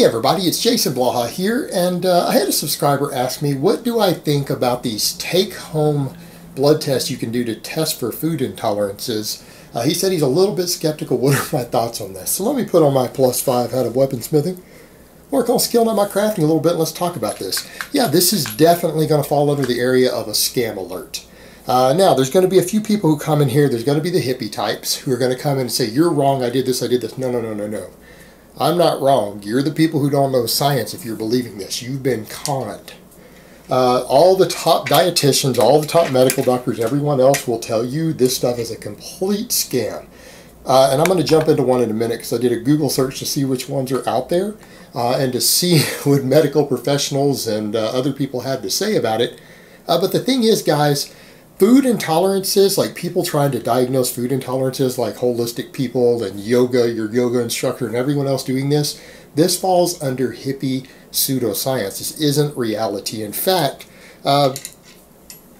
Hey everybody, it's Jason Blaha here, and I had a subscriber ask me, what do I think about these take-home blood tests you can do to test for food intolerances? He said he's a little bit skeptical. What are my thoughts on this? So let me put on my +5 head of weaponsmithing, work on skilling up my crafting a little bit, and let's talk about this. Yeah, this is definitely going to fall under the area of a scam alert. Now, there's going to be a few people who come in here. There's going to be the hippie types who are going to come in and say, you're wrong, I did this, I did this. No, no, no, no, no. I'm not wrong. You're the people who don't know science if you're believing this. You've been conned. All the top dietitians, all the top medical doctors, everyone else will tell you this stuff is a complete scam. And I'm going to jump into one in a minute because I did a Google search to see which ones are out there and to see what medical professionals and other people had to say about it. But the thing is, guys, food intolerances, like people trying to diagnose food intolerances like holistic people and yoga, your yoga instructor and everyone else doing this, this falls under hippie pseudoscience. This isn't reality. In fact,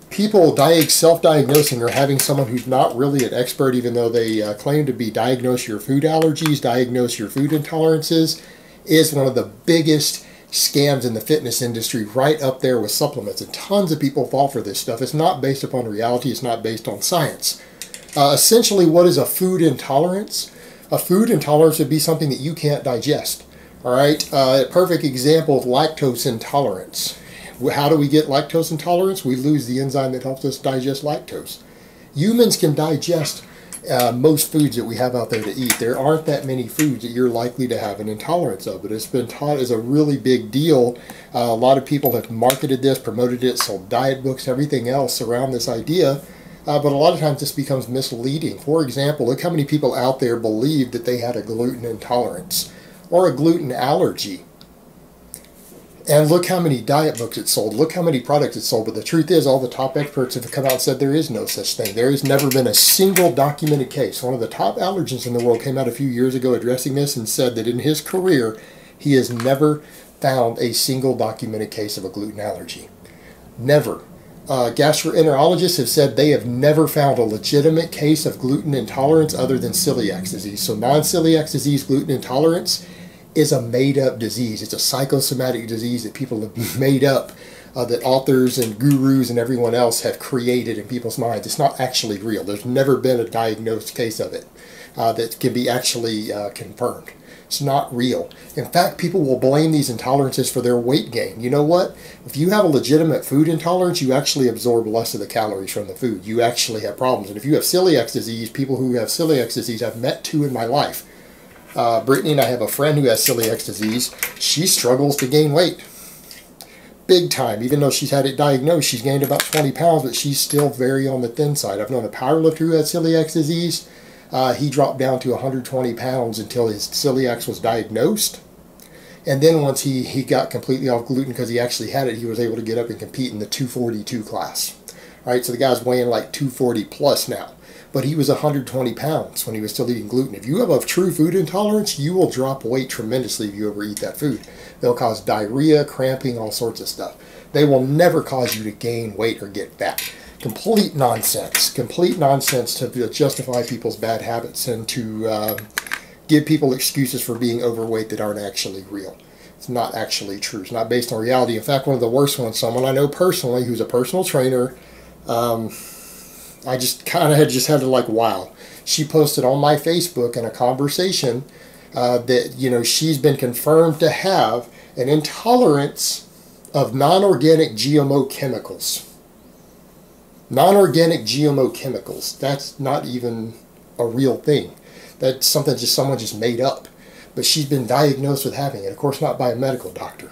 people self-diagnosing or having someone who's not really an expert, even though they claim to be diagnose your food allergies, diagnose your food intolerances, is one of the biggest scams in the fitness industry, right up there with supplements, and tons of people fall for this stuff. It's not based upon reality. It's not based on science. Essentially, what is a food intolerance? A food intolerance would be something that you can't digest. All right, a perfect example of lactose intolerance. How do we get lactose intolerance? We lose the enzyme that helps us digest lactose. Humans can digest most foods that we have out there to eat. There aren't that many foods that you're likely to have an intolerance of, but it's been taught as a really big deal. A lot of people have marketed this, promoted it, sold diet books, everything else around this idea, but a lot of times this becomes misleading. For example, look how many people out there believe that they had a gluten intolerance or a gluten allergy. And look how many diet books it sold. Look how many products it sold. But the truth is, all the top experts have come out and said there is no such thing. There has never been a single documented case. One of the top allergists in the world came out a few years ago addressing this and said that in his career, he has never found a single documented case of a gluten allergy. Never. Gastroenterologists have said they have never found a legitimate case of gluten intolerance other than celiac disease. So non-celiac disease gluten intolerance is a made-up disease. It's a psychosomatic disease that people have made up, that authors and gurus and everyone else have created in people's minds. It's not actually real. There's never been a diagnosed case of it that can be actually confirmed. It's not real. In fact, people will blame these intolerances for their weight gain. You know what? If you have a legitimate food intolerance, you actually absorb less of the calories from the food. You actually have problems. And if you have celiac disease, people who have celiac disease, I've met two in my life. Brittany and I have a friend who has celiac disease. She struggles to gain weight. Big time. Even though she's had it diagnosed, she's gained about 20 pounds, but she's still very on the thin side. I've known a powerlifter who had celiac disease. He dropped down to 120 pounds until his celiac was diagnosed. And then once he got completely off gluten because he actually had it, he was able to get up and compete in the 242 class. All right, so the guy's weighing like 240 plus now. But he was 120 pounds when he was still eating gluten. If you have a true food intolerance, you will drop weight tremendously if you overeat that food. They'll cause diarrhea, cramping, all sorts of stuff. They will never cause you to gain weight or get fat. Complete nonsense. Complete nonsense to justify people's bad habits and to give people excuses for being overweight that aren't actually real. It's not actually true. It's not based on reality. In fact, one of the worst ones, someone I know personally who's a personal trainer, I just kind of had to like, wow. She posted on my Facebook in a conversation that, you know, she's been confirmed to have an intolerance of non-organic GMO chemicals. Non-organic GMO chemicals. That's not even a real thing. That's something someone just made up. But she's been diagnosed with having it. Of course, not by a medical doctor.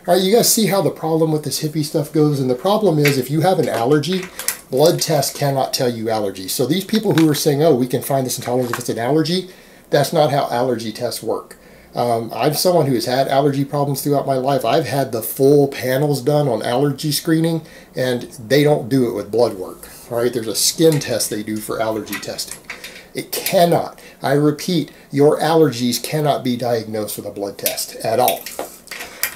All right, you guys see how the problem with this hippie stuff goes? And the problem is if you have an allergy, blood tests cannot tell you allergy. So these people who are saying, oh, we can find this intolerance if it's an allergy, that's not how allergy tests work. I'm someone who has had allergy problems throughout my life. I've had the full panels done on allergy screening, and they don't do it with blood work. All right, there's a skin test they do for allergy testing. It cannot, I repeat, your allergies cannot be diagnosed with a blood test at all.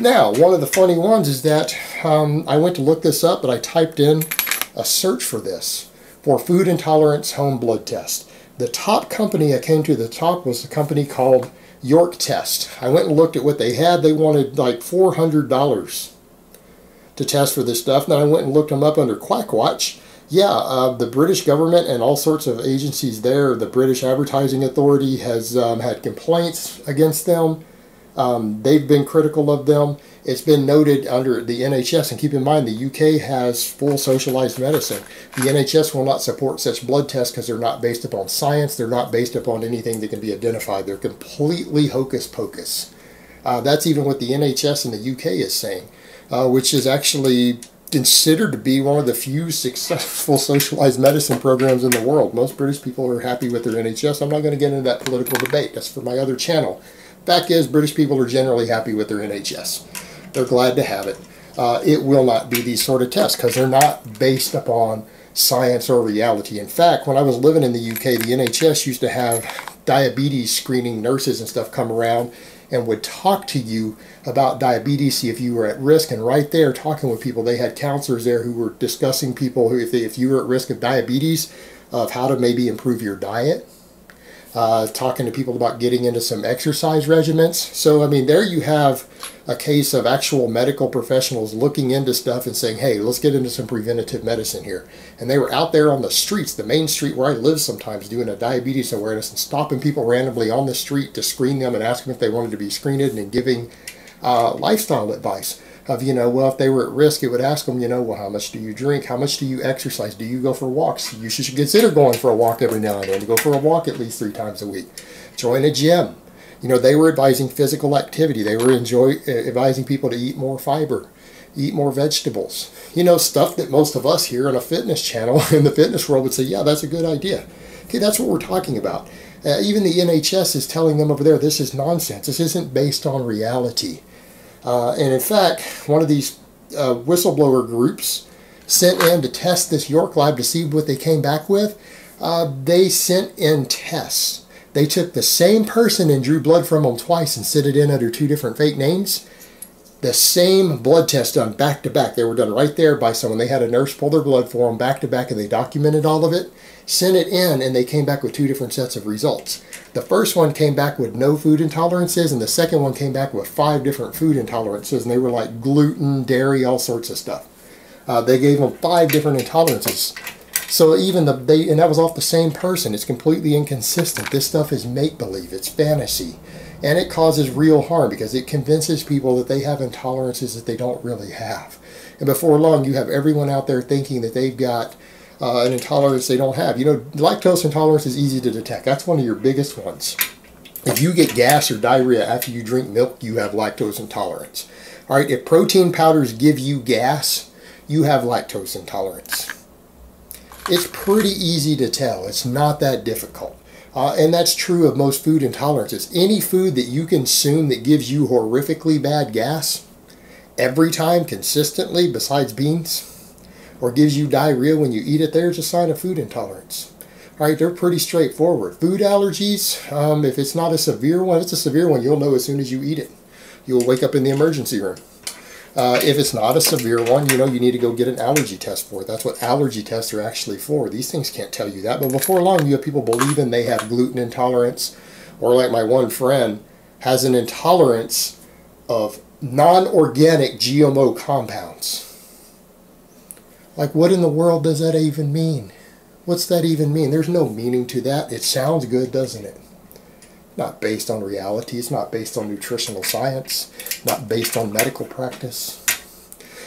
Now, one of the funny ones is that I went to look this up, but I typed in a search for this, for food intolerance home blood test. The top company I came to the top was a company called York test. I went and looked at what they had. They wanted like $400 to test for this stuff. And then I went and looked them up under Quackwatch. Yeah, the British government and all sorts of agencies there, the British Advertising Authority has had complaints against them. They've been critical of them. It's been noted under the NHS, and keep in mind the UK has full socialized medicine. The NHS will not support such blood tests because they're not based upon science. They're not based upon anything that can be identified. They're completely hocus pocus. That's even what the NHS in the UK is saying, which is actually considered to be one of the few successful socialized medicine programs in the world. Most British people are happy with their NHS. I'm not going to get into that political debate. That's for my other channel. Fact is, British people are generally happy with their NHS. They're glad to have it. It will not be these sort of tests because they're not based upon science or reality. In fact, when I was living in the UK, the NHS used to have diabetes screening nurses and stuff come around and would talk to you about diabetes, see if you were at risk. And right there, talking with people, they had counselors there who were discussing people who, if you were at risk of diabetes, of how to maybe improve your diet. Talking to people about getting into some exercise regimens. So, I mean, there you have a case of actual medical professionals looking into stuff and saying, hey, let's get into some preventative medicine here. And they were out there on the streets, the main street where I live sometimes, doing a diabetes awareness and stopping people randomly on the street to screen them and ask them if they wanted to be screened and giving lifestyle advice. Of, you know, well, if they were at risk, it would ask them, you know, well, how much do you drink? How much do you exercise? Do you go for walks? You should consider going for a walk every now and then. Go for a walk at least 3 times a week. Join a gym. You know, they were advising physical activity. They were advising people to eat more fiber, eat more vegetables. You know, stuff that most of us here on a fitness channel in the fitness world would say, yeah, that's a good idea. Okay, that's what we're talking about. Even the NHS is telling them over there, this is nonsense. This isn't based on reality. And in fact, one of these whistleblower groups sent in to test this York lab to see what they came back with. They sent in tests. They took the same person and drew blood from them twice and sent it in under 2 different fake names. The same blood test done back to back. They were done right there by someone. They had a nurse pull their blood for them back to back, and they documented all of it, sent it in, and they came back with 2 different sets of results. The first one came back with no food intolerances, and the second one came back with 5 different food intolerances, and they were like gluten, dairy, all sorts of stuff. They gave them 5 different intolerances. So even and that was off the same person. It's completely inconsistent. This stuff is make-believe. It's fantasy. And it causes real harm because it convinces people that they have intolerances that they don't really have. And before long, you have everyone out there thinking that they've got an intolerance they don't have. You know, lactose intolerance is easy to detect. That's one of your biggest ones. If you get gas or diarrhea after you drink milk, you have lactose intolerance. All right, if protein powders give you gas, you have lactose intolerance. It's pretty easy to tell. It's not that difficult. And that's true of most food intolerances. Any food that you consume that gives you horrifically bad gas every time, consistently, besides beans, or gives you diarrhea when you eat it, there's a sign of food intolerance. All right, they're pretty straightforward. Food allergies, if it's not a severe one, if it's a severe one, you'll know as soon as you eat it. You'll wake up in the emergency room. If it's not a severe one, you know, you need to go get an allergy test for it. That's what allergy tests are actually for. These things can't tell you that. But before long, you have people believing they have gluten intolerance, or like my one friend has an intolerance of non-organic GMO compounds. Like, what in the world does that even mean? What's that even mean? There's no meaning to that. It sounds good, doesn't it? Not based on reality. It's not based on nutritional science. Not based on medical practice.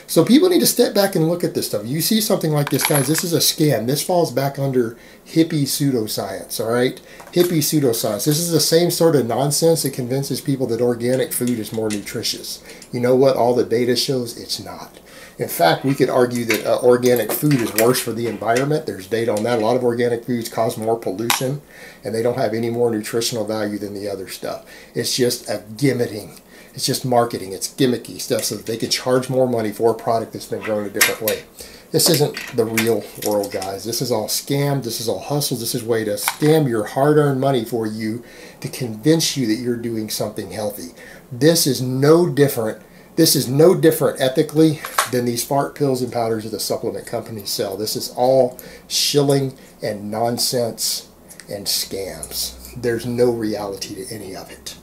So people need to step back and look at this stuff. You see something like this, guys, this is a scam. This falls back under hippie pseudoscience, all right? Hippie pseudoscience. This is the same sort of nonsense that convinces people that organic food is more nutritious. You know what? All the data shows it's not. In fact, we could argue that organic food is worse for the environment. There's data on that. A lot of organic foods cause more pollution, and they don't have any more nutritional value than the other stuff. It's just a gimmicking. It's just marketing. It's gimmicky stuff so that they could charge more money for a product that's been grown a different way. This isn't the real world, guys. This is all scam. This is all hustle. This is a way to scam your hard-earned money for you to convince you that you're doing something healthy. This is no different. This is no different ethically than these fart pills and powders that the supplement companies sell. This is all shilling and nonsense and scams. There's no reality to any of it.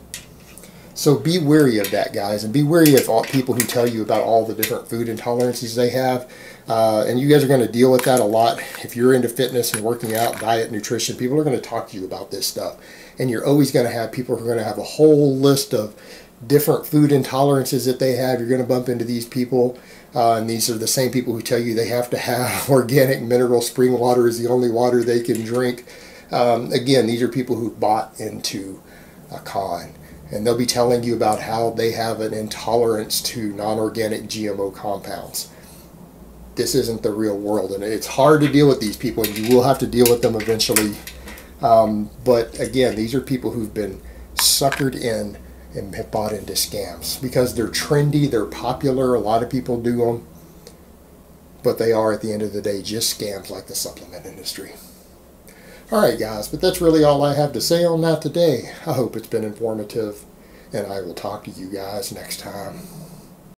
So be wary of that, guys, and be wary of all people who tell you about all the different food intolerances they have. And you guys are going to deal with that a lot. If you're into fitness and working out, diet, nutrition, people are going to talk to you about this stuff. And you're always going to have people who are going to have a whole list of different food intolerances that they have. You're going to bump into these people. And these are the same people who tell you they have to have organic mineral spring water is the only water they can drink. Again, these are people who bought into a con. And they'll be telling you about how they have an intolerance to non-organic GMO compounds. This isn't the real world, and it's hard to deal with these people, and you will have to deal with them eventually. But again, these are people who've been suckered in and have bought into scams because they're trendy, they're popular, a lot of people do them, but they are, at the end of the day, just scams like the supplement industry. Alright guys, but that's really all I have to say on that today. I hope it's been informative, and I will talk to you guys next time.